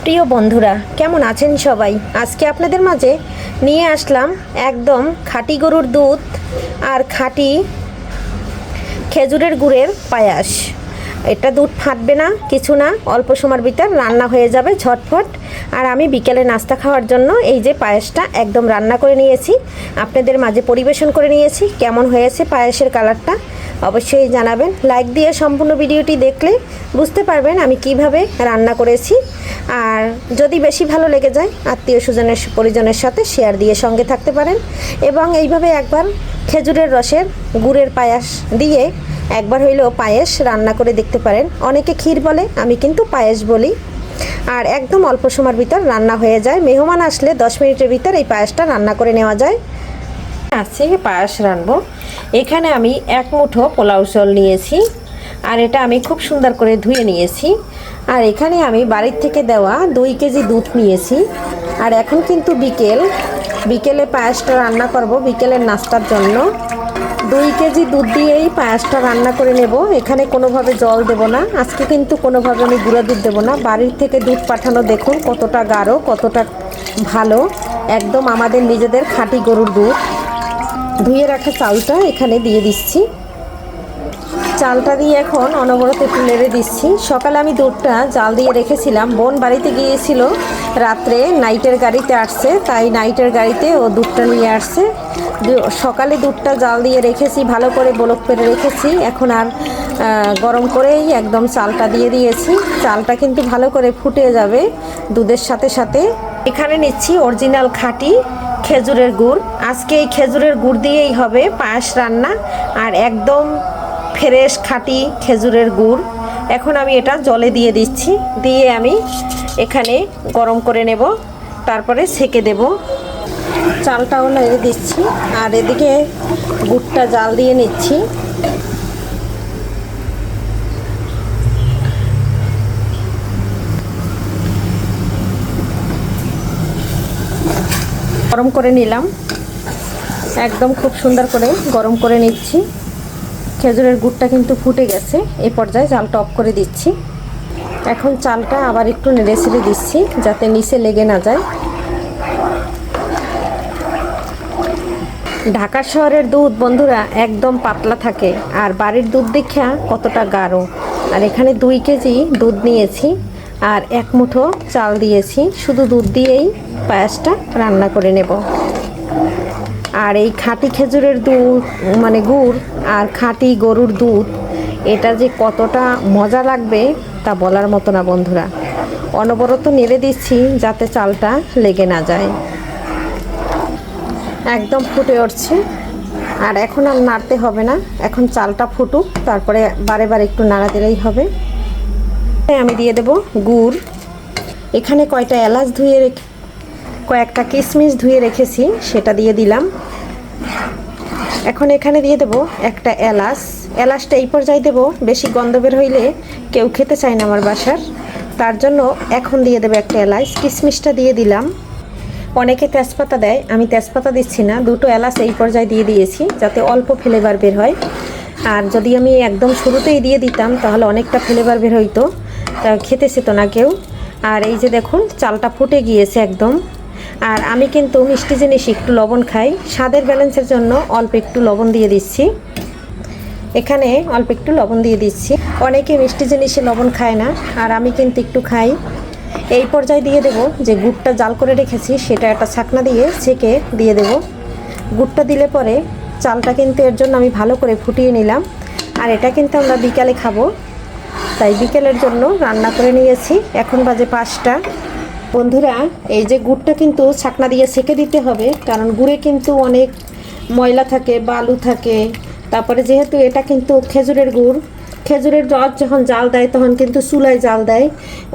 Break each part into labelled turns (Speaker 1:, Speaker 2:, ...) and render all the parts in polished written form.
Speaker 1: প্রিয় বন্ধুরা, কেমন আছেন সবাই? আজকে আপনাদের মাঝে নিয়ে আসলাম একদম খাঁটি গরুর দুধ আর খাঁটি খেজুরের গুড়ের পায়াস। এটা দুধ ফাটবে না, কিছু না, অল্প সময়ের ভিতর রান্না হয়ে যাবে ঝটফট। আর আমি বিকেলে নাস্তা খাওয়ার জন্য এই যে পায়েসটা একদম রান্না করে নিয়েছি, আপনাদের মাঝে পরিবেশন করে নিয়েছি। কেমন হয়েছে পায়েসের কালারটা অবশ্যই জানাবেন। লাইক দিয়ে সম্পূর্ণ ভিডিওটি দেখলে বুঝতে পারবেন আমি কিভাবে রান্না করেছি। আর যদি বেশি ভালো লেগে যায় আত্মীয় স্বজনের পরিজনের সাথে শেয়ার দিয়ে সঙ্গে থাকতে পারেন। এবং এইভাবে একবার খেজুরের রসের গুড়ের পায়েস দিয়ে একবার হইলেও পায়েস রান্না করে দেখতে পারেন। অনেকে ক্ষীর বলে, আমি কিন্তু পায়েস বলি। আর একদম অল্প সময়ের ভিতর রান্না হয়ে যায়। মেহমান আসলে 10 মিনিটের ভিতর এই পায়েসটা রান্না করে নেওয়া যায়। আজকে পায়েস রানবো। এখানে আমি 1 মুঠো পোলাও চাল নিয়েছি, আর এটা আমি খুব সুন্দর করে ধুয়ে নিয়েছি। আর এখানে আমি বাড়ির থেকে দেওয়া 2 কেজি দুধ নিয়েছি। আর এখন কিন্তু বিকেলে পায়েসটা রান্না করব বিকেলের নাস্তার জন্য। 2 কেজি দুধ দিয়েই পায়েসটা রান্না করে নেব। এখানে কোনোভাবে জল দেব না, আজকে কিন্তু কোনোভাবে আমি গুঁড়ো দুধ দেবো না। বাড়ির থেকে দুধ পাঠানো দেখুন কতটা গাঢ়, কতটা ভালো, একদম আমাদের নিজেদের খাঁটি গরুর দুধ। ধুয়ে রাখা চালটা এখানে দিয়ে দিচ্ছি। চালটা দিয়ে এখন অনবরত একটু নেড়ে দিচ্ছি। সকালে আমি দুধটা জাল দিয়ে রেখেছিলাম, বোন বাড়িতে গিয়েছিল, রাত্রে নাইটের গাড়িতে আসছে, তাই নাইটের গাড়িতে ও দুধটা নিয়ে আসছে। সকালে দুধটা জাল দিয়ে রেখেছি, ভালো করে বলক পেরে রেখেছি। এখন আর গরম করেই একদম চালটা দিয়ে দিয়েছি। চালটা কিন্তু ভালো করে ফুটে যাবে দুধের সাথে সাথে। এখানে নিচ্ছি অরিজিনাল খাঁটি খেজুরের গুড়। আজকে এই খেজুরের গুড় দিয়েই হবে পায়েস রান্না, আর একদম ফ্রেশ খাঁটি খেজুরের গুড়। এখন আমি এটা জলে দিয়ে দিচ্ছি, দিয়ে আমি এখানে গরম করে নেব, তারপরে ছেঁকে দেব। চালটাও নেড়ে দিচ্ছি, আর এদিকে গুড়টা জাল দিয়ে নিচ্ছি। গরম করে নিলাম, একদম খুব সুন্দর করে গরম করে নিচ্ছি। খেজুরের গুড়টা কিন্তু ফুটে গেছে। এই পর্যায়ে জালটা অফ করে দিচ্ছি। এখন চালটা আবার একটু নেড়ে ছেড়ে দিচ্ছি যাতে নিচে লেগে না যায়। ঢাকা শহরের দুধ বন্ধুরা একদম পাতলা থাকে, আর বাড়ির দুধ দেখা কতটা গাঢ়। আর এখানে 2 কেজি দুধ নিয়েছি, আর 1 মুঠো চাল দিয়েছি। শুধু দুধ দিয়েই পায়েসটা রান্না করে নেব। আর এই খাঁটি খেজুরের দুধ মানে গুড় আর খাঁটি গরুর দুধ, এটা যে কতটা মজা লাগবে তা বলার মতো না বন্ধুরা। অনবরত নেড়ে দিচ্ছি যাতে চালটা লেগে না যায়। একদম ফুটে উঠছে, আর এখন আর নাড়তে হবে না। এখন চালটা ফুটুক, তারপরে বারে বারে একটু নাড়া দিলেই হবে। আমি দিয়ে দেব গুড়। এখানে কয়টা এলাচ ধুয়ে কয়েকটা কিশমিশ ধুয়ে রেখেছি, সেটা দিয়ে দিলাম। এখন এখানে দিয়ে দেব একটা এলাচটা এই পর্যায়ে দেব, বেশি গন্ধ বের হইলে কেউ খেতে চায় না আমার বাসার, তার জন্য এখন দিয়ে দেব একটা এলাচ। কিশমিশটা দিয়ে দিলাম। অনেকে তেজপাতা দেয়, আমি তেজপাতা দিচ্ছি না, 2টো এলাচ এই পর্যায়ে দিয়ে দিয়েছি যাতে অল্প ফ্লেভার বের হয়। আর যদি আমি একদম শুরুতেই দিয়ে দিতাম তাহলে অনেকটা ফ্লেভার বের হইতো, তা খেতে চেত না কেউ। আর এই যে দেখুন চালটা ফুটে গিয়েছে একদম। আর আমি কিন্তু মিষ্টি জিনিস একটু লবণ খাই, স্বাদের ব্যালেন্সের জন্য অল্প একটু লবণ দিয়ে দিচ্ছি। এখানে অল্প একটু লবণ দিয়ে দিচ্ছি। অনেকে মিষ্টি জিনিসে লবণ খায় না, আর আমি কিন্তু একটু খাই। এই পর্যায়ে দিয়ে দেব যে গুড়টা জাল করে রেখেছি, সেটা একটা ছাকনা দিয়ে ছেঁকে দিয়ে দেব। গুড়টা দিলে পরে চালটা কিন্তু এর জন্য আমি ভালো করে ফুটিয়ে নিলাম। আর এটা কিন্তু আমরা বিকালে খাবো, তাই বিকেলের জন্য রান্না করে নিয়েছি। এখন বাজে 5টা। বন্ধুরা, এই যে গুড়টা কিন্তু ছাকনা দিয়ে ছেঁকে দিতে হবে, কারণ গুড়ে কিন্তু অনেক ময়লা থাকে, বালু থাকে। তারপরে যেহেতু এটা কিন্তু খেজুরের গুড়, খেজুরের রস যখন জাল দেয় তখন কিন্তু চুলায় জাল দেয়,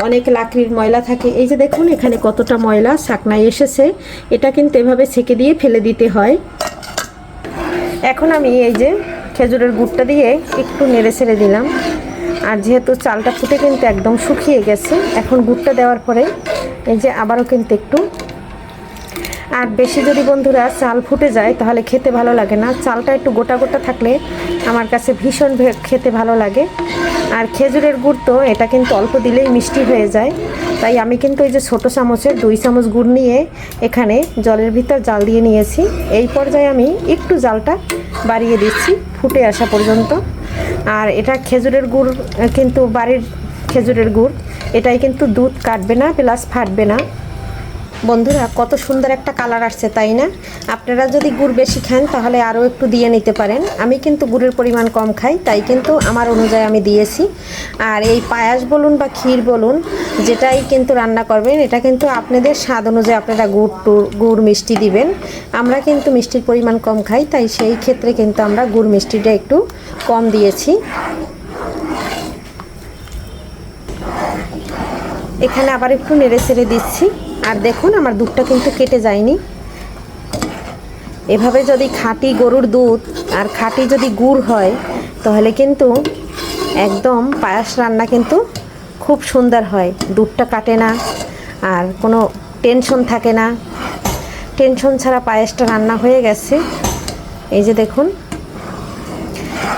Speaker 1: অনেক লাকড়ির ময়লা থাকে। এই যে দেখুন এখানে কতটা ময়লা ছাকনায় এসেছে, এটা কিন্তু এভাবে ছেঁকে দিয়ে ফেলে দিতে হয়। এখন আমি এই যে খেজুরের গুড়টা দিয়ে একটু নেড়ে ছেড়ে দিলাম। আর যেহেতু চালটা ফুটে কিন্তু একদম শুকিয়ে গেছে, এখন গুড়টা দেওয়ার পরে এই যে আবারও কিন্তু একটু আর বেশি যদি বন্ধুরা চাল ফুটে যায় তাহলে খেতে ভালো লাগে না। চালটা একটু গোটা গোটা থাকলে আমার কাছে ভীষণ খেতে ভালো লাগে। আর খেজুরের গুড় তো এটা কিন্তু অল্প দিলেই মিষ্টি হয়ে যায়, তাই আমি কিন্তু এই যে ছোটো চামচের 2 চামচ গুড় নিয়ে এখানে জলের ভিতর জাল দিয়ে নিয়েছি। এই পর্যায়ে আমি একটু জালটা বাড়িয়ে দিচ্ছি ফুটে আসা পর্যন্ত। আর এটা খেজুরের গুড় কিন্তু বাড়ির খেজুরের গুড়, এটাই কিন্তু দুধ কাটবে না প্লাস ফাটবে না। বন্ধুরা কত সুন্দর একটা কালার আসছে তাই না? আপনারা যদি গুড় বেশি খান তাহলে আরও একটু দিয়ে নিতে পারেন। আমি কিন্তু গুড়ের পরিমাণ কম খাই, তাই কিন্তু আমার অনুযায়ী আমি দিয়েছি। আর এই পায়াস বলুন বা ক্ষীর বলুন, যেটাই কিন্তু রান্না করবেন এটা কিন্তু আপনাদের স্বাদ অনুযায়ী আপনারা গুড় মিষ্টি দিবেন। আমরা কিন্তু মিষ্টির পরিমাণ কম খাই, তাই সেই ক্ষেত্রে কিন্তু আমরা গুড় মিষ্টিটা একটু কম দিয়েছি। এখানে আবার একটু নেড়ে ছেড়ে দিচ্ছি। আর দেখুন আমার দুধটা কিন্তু কেটে যায়নি। এভাবে যদি খাঁটি গরুর দুধ আর খাঁটি যদি গুড় হয় তাহলে কিন্তু একদম পায়াস রান্না কিন্তু খুব সুন্দর হয়। দুধটা কাটে না আর কোনো টেনশন থাকে না। টেনশন ছাড়া পায়েসটা রান্না হয়ে গেছে। এই যে দেখুন,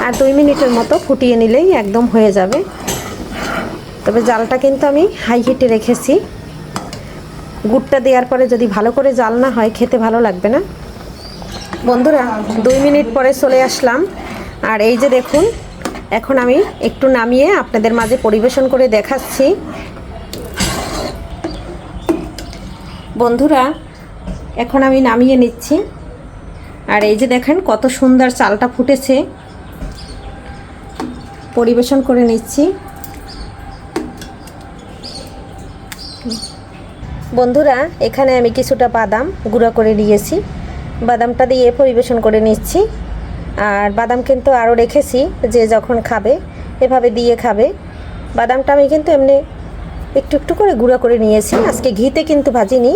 Speaker 1: আর 2 মিনিটের মতো ফুটিয়ে নিলেই একদম হয়ে যাবে। তবে জালটা কিন্তু আমি হাই হিটে রেখেছি। গুড়টা দেওয়ার পরে যদি ভালো করে জাল না হয় খেতে ভালো লাগবে না। বন্ধুরা 2 মিনিট পরে চলে আসলাম। আর এই যে দেখুন, এখন আমি একটু নামিয়ে আপনাদের মাঝে পরিবেশন করে দেখাচ্ছি। বন্ধুরা এখন আমি নামিয়ে নিচ্ছি। আর এই যে দেখেন কত সুন্দর চালটা ফুটেছে, পরিবেশন করে নিচ্ছি। বন্ধুরা এখানে আমি কিছুটা বাদাম গুঁড়া করে নিয়েছি, বাদামটা দিয়ে পরিবেশন করে নিচ্ছি। আর বাদাম কিন্তু আরও রেখেছি, যে যখন খাবে এভাবে দিয়ে খাবে। বাদামটা আমি কিন্তু এমনি একটু একটু করে গুঁড়া করে নিয়েছি, আজকে ঘিতে কিন্তু ভাজিনি।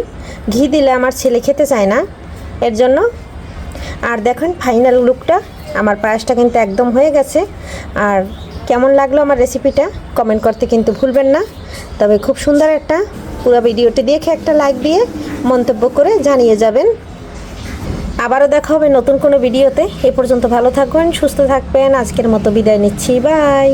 Speaker 1: ঘি দিলে আমার ছেলে খেতে চায় না, এর জন্য। আর দেখেন ফাইনাল লুকটা, আমার পায়েসটা কিন্তু একদম হয়ে গেছে। আর কেমন লাগলো আমার রেসিপিটা কমেন্ট করতে কিন্তু ভুলবেন না। তবে খুব সুন্দর একটা পুরো ভিডিওটি দেখে একটা লাইক দিয়ে মন্তব্য করে জানিয়ে যাবেন। আবারও দেখা হবে নতুন কোনো ভিডিওতে। এ পর্যন্ত ভালো থাকবেন, সুস্থ থাকবেন। আজকের মতো বিদায় নিচ্ছি, বাই।